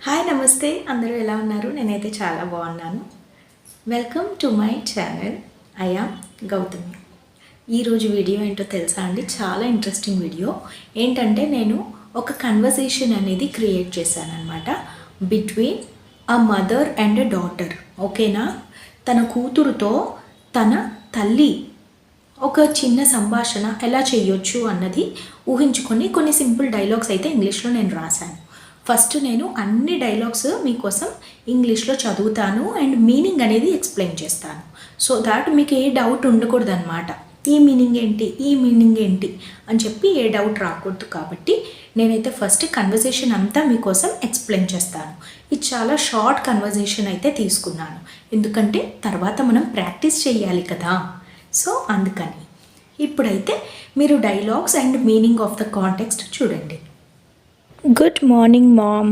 Hi నమస్తే అందరూ ఎలా ఉన్నారు? నేనైతే చాలా బాగున్నాను. Welcome to my channel. I am Gautami. ఈరోజు వీడియో ఏంటో తెలుసా అండి? చాలా ఇంట్రెస్టింగ్ వీడియో. ఏంటంటే నేను ఒక కన్వర్సేషన్ అనేది క్రియేట్ చేశాను అనమాట between a mother and a daughter. ఓకేనా? తన కూతురుతో తన తల్లి ఒక చిన్న సంభాషణ ఎలా చేయొచ్చు అన్నది ఊహించుకొని కొన్ని సింపుల్ డైలాగ్స్ అయితే ఇంగ్లీష్లో నేను రాశాను. ఫస్ట్ నేను అన్ని డైలాగ్స్ మీకోసం ఇంగ్లీష్లో చదువుతాను అండ్ మీనింగ్ అనేది ఎక్స్ప్లెయిన్ చేస్తాను. సో దాట్ మీకు ఏ డౌట్ ఉండకూడదు అనమాట. ఈ మీనింగ్ ఏంటి అని చెప్పి ఏ డౌట్ రాకూడదు. కాబట్టి నేనైతే ఫస్ట్ కన్వర్జేషన్ అంతా మీకోసం ఎక్స్ప్లెయిన్ చేస్తాను. ఇది చాలా షార్ట్ కన్వర్జేషన్ అయితే తీసుకున్నాను, ఎందుకంటే తర్వాత మనం ప్రాక్టీస్ చేయాలి కదా. సో అందుకని ఇప్పుడైతే మీరు dialogues and meaning of the context చూడండి. Good morning mom.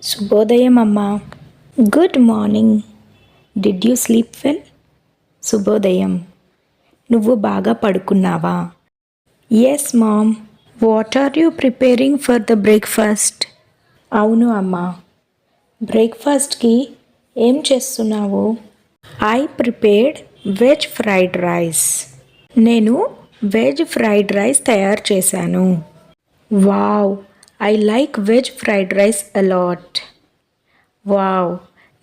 శుభోదయం అమ్మా. Good morning. Did you sleep well? శుభోదయం. నువ్వు బాగా పడుకున్నావా? Yes mom. What are you preparing for the breakfast? అవును అమ్మా. బ్రేక్ఫాస్ట్కి ఏం చేస్తున్నావు? I prepared veg fried rice. నేను వెజ్ ఫ్రైడ్ రైస్ తయారు చేశాను. Wow, I like veg fried rice a lot. Wow,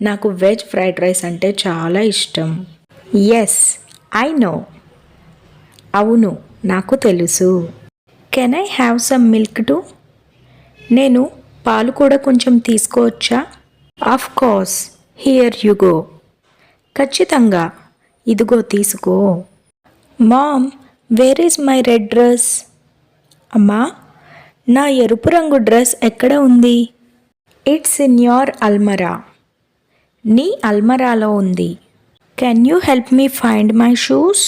నాకు వెజ్ ఫ్రైడ్ రైస్ అంటే చాలా ఇష్టం. Yes, I know. అవును, నాకు తెలుసు. Can I have some milk too? నేను పాలు కూడా కొంచెం తీసుకోవచ్చా? Of course, here you go. ఖచ్చితంగా, ఇదిగో తీసుకో. Mom, where is my red dress? అమ్మా, నా ఎరుపు రంగు డ్రెస్ ఎక్కడ ఉంది? ఇట్స్ ఇన్ యోర్ అల్మరా. నీ అల్మరాలో ఉంది. Can you help me find my shoes?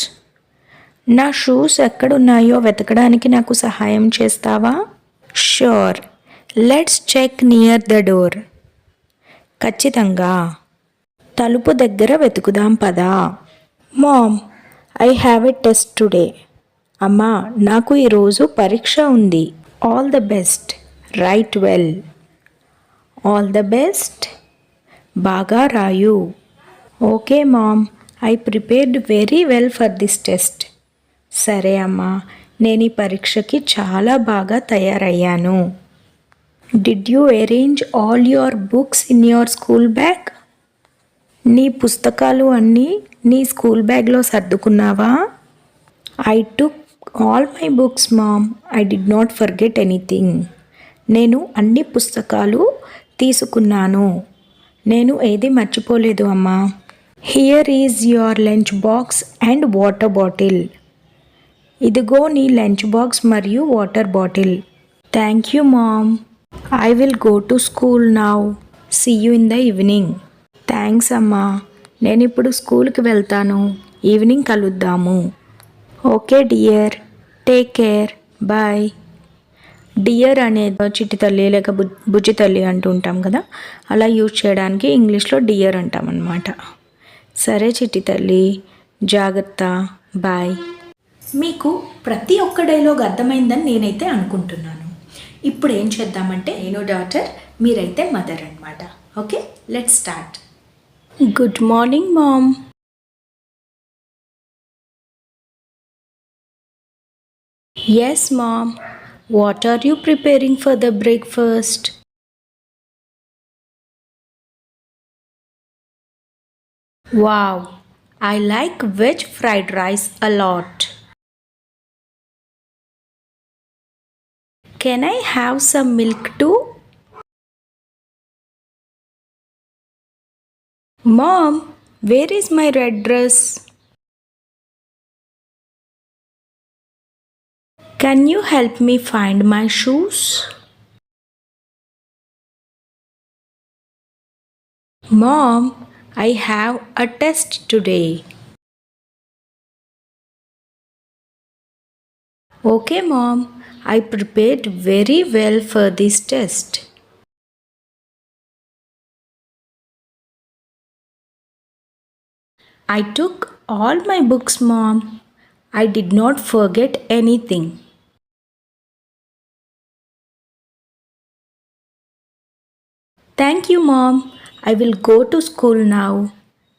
నా షూస్ ఎక్కడున్నాయో వెతకడానికి నాకు సహాయం చేస్తావా? Sure, let's check near the door. ఖచ్చితంగా, తలుపు దగ్గర వెతుకుదాం పదా. Mom, I have a test today. అమ్మా, నాకు ఈరోజు పరీక్ష ఉంది. All the best. Write well. All the best. బాగా రాయు. Okay mom, I prepared very well for this test. సరే అమ్మా, నేను ఈ పరీక్షకి చాలా బాగా తయారయ్యాను. Did you arrange all your books in your school bag? నీ పుస్తకాలు అన్నీ నీ స్కూల్ బ్యాగ్లో సర్దుకున్నావా? I took all my books mom. I did not forget anything. నేను అన్ని పుస్తకాలు తీసుకున్నాను. నేను ఏది మర్చిపోలేదు అమ్మా. Here is your lunch box and water bottle. ఇదిగో నీ లంచ్ బాక్స్ మరియు water bottle. Thank you mom. I will go to school now. See you in the evening. Thanks అమ్మా. నేను ఇప్పుడు స్కూల్కి వెళ్తాను. ఈవినింగ్ కలుద్దాము. Okay dear, take care, bye. Dear అనేది చిట్టి తల్లి లేక బుజ్జి తల్లి అంటూ ఉంటాం కదా, అలా యూజ్ చేయడానికి ఇంగ్లీష్లో డియర్ అంటాం అన్నమాట. సరే చిట్టి తల్లి, జాగ్రత్త, బాయ్. మీకు ప్రతి ఒక్క డైలాగ్ అర్థమైందని నేనైతే అనుకుంటున్నాను. ఇప్పుడు ఏం చేద్దామంటే నేను డాటర్, మీరైతే మదర్ అనమాట. Okay, let's start. Good morning mom. Yes, Mom. What are you preparing for the breakfast? Wow, I like veg fried rice a lot. Can I have some milk too? Mom, where is my red dress? Can you help me find my shoes? Mom, I have a test today. Okay, Mom, I prepared very well for this test. I took all my books, Mom. I did not forget anything. Thank you mom. I will go to school now.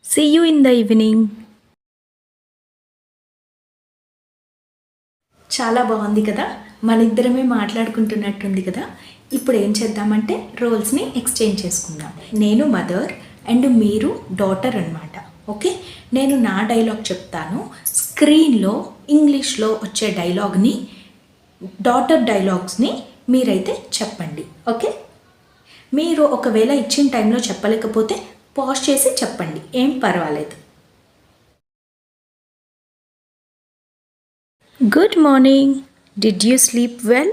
See you in the evening. చాలా బాగుంది కదా, మన ఇద్దరమే మాట్లాడుకుంటున్నట్టుంది కదా. ఇప్పుడు ఏం చేద్దామంటే రోల్స్ని exchange చేసుకుందాం. నేను మదర్ అండ్ మీరు డాటర్ అన్నమాట. ఓకే, నేను నా డైలాగ్ చెప్తాను. స్క్రీన్లో ఇంగ్లీష్లో వచ్చే డైలాగ్ని, డాటర్ డైలాగ్స్ని మీరైతే చెప్పండి. ఓకే, మీరు ఒకవేళ ఇచ్చిన టైంలో చెప్పలేకపోతే పాజ్ చేసి చెప్పండి, ఏం పర్వాలేదు. Good morning. Did you sleep well?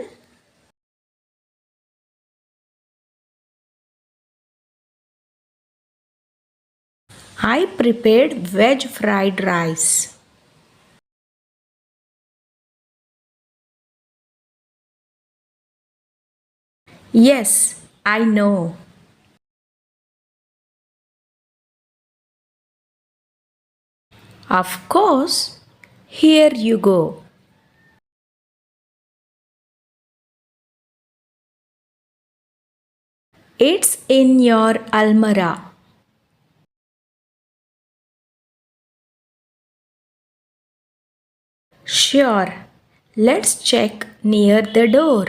I prepared veg fried rice. Yes, I know. Of course. Here you go. It's in your almirah. Sure. Let's check near the door.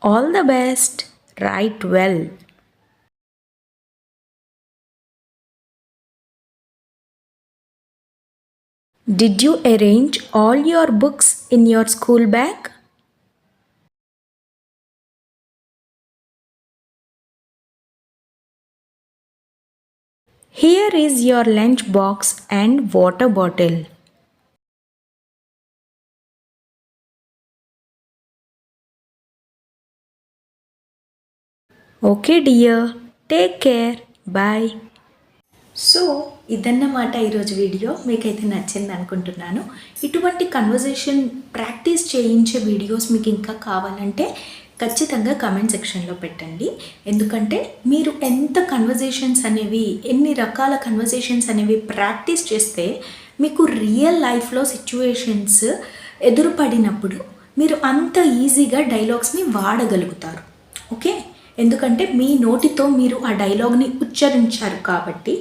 All the best. Write well. Did you arrange all your books in your school bag? Here is your lunch box and water bottle. Okay dear, take care. Bye. So ఇదన్నమాట ఈరోజు video. మీకైతే నచ్చింది అనుకుంటున్నాను. ఇటువంటి conversation practice చేయించే videos మీకు ఇంకా కావాలంటే ఖచ్చితంగా కమెంట్ సెక్షన్లో పెట్టండి. ఎందుకంటే మీరు ఎంత కన్వర్జేషన్స్ అనేవి, ఎన్ని రకాల కన్వర్జేషన్స్ అనేవి ప్రాక్టీస్ చేస్తే మీకు రియల్ లైఫ్లో సిచ్యువేషన్స్ ఎదురుపడినప్పుడు మీరు అంత ఈజీగా డైలాగ్స్ని వాడగలుగుతారు. ఓకే, ఎందుకంటే మీ నోటితో మీరు ఆ డైలాగ్ని ఉచ్చరించారు కాబట్టి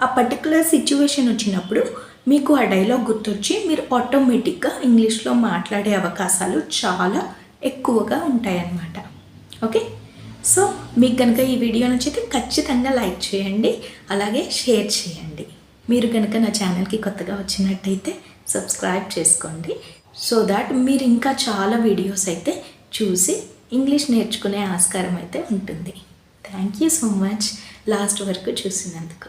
ఆ పర్టికులర్ సిచ్యువేషన్ వచ్చినప్పుడు మీకు ఆ డైలాగ్ గుర్తొచ్చి మీరు ఆటోమేటిక్గా ఇంగ్లీష్లో మాట్లాడే అవకాశాలు చాలా ఎక్కువగా ఉంటాయన్నమాట. ఓకే, సో మీకు కనుక ఈ వీడియో నచ్చితే ఖచ్చితంగా లైక్ చేయండి, అలాగే షేర్ చేయండి. మీరు కనుక నా ఛానల్కి కొత్తగా వచ్చినట్టయితే సబ్స్క్రైబ్ చేసుకోండి, సో దాట్ మీరు ఇంకా చాలా వీడియోస్ అయితే చూసి ఇంగ్లీష్ నేర్చుకునే ఆస్కారం అయితే ఉంటుంది. Thank you so much last వరకు చూసినందుకు.